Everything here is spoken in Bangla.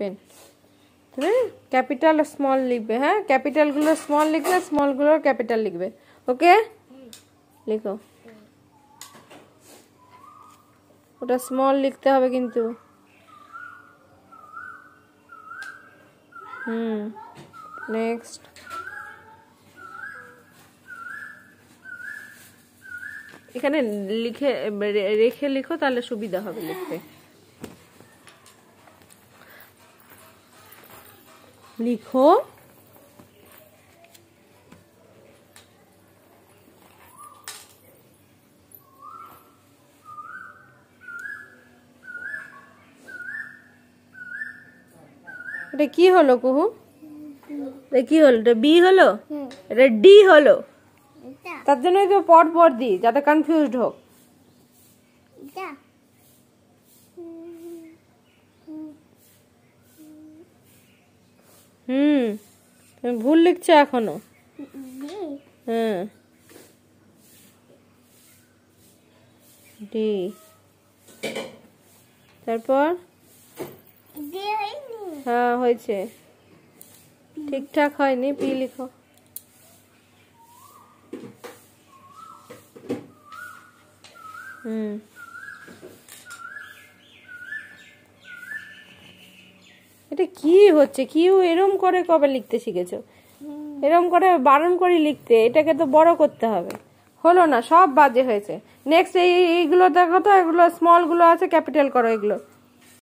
পেন। তুমি ক্যাপিটাল আর স্মল লিখবে, হ্যাঁ ক্যাপিটালগুলো স্মল লিখবে, স্মলগুলোর ক্যাপিটাল লিখবে। ওকে লিখো। ওটা স্মল লিখতে হবে কিন্তু। নেক্সট। এখানে লিখে রেখে লিখো, তাহলে সুবিধা হবে লিখতে। লিখো। এটা কি হলো কুহু? এটা কি হলো? এটা বি হলো, এটা ডি হলো। তার জন্যই তো পর পর দিই, যাতে কনফিউজড হোক। তুমি ভুল লিখছো এখনো। হ্যাঁ ডি। তারপর হ্যাঁ হয়েছে, ঠিকঠাক হয়নি, পি লিখো। এটা কি হচ্ছে? কিউ এরম করে কবে লিখতে শিখেছো? এরম করে বারণ করি লিখতে, এটাকে তো বড় করতে হবে। হলো না, সব বাজে হয়েছে। নেক্সট এইগুলো দেখো তো, এগুলো স্মল গুলো আছে, ক্যাপিটাল করো এগুলো।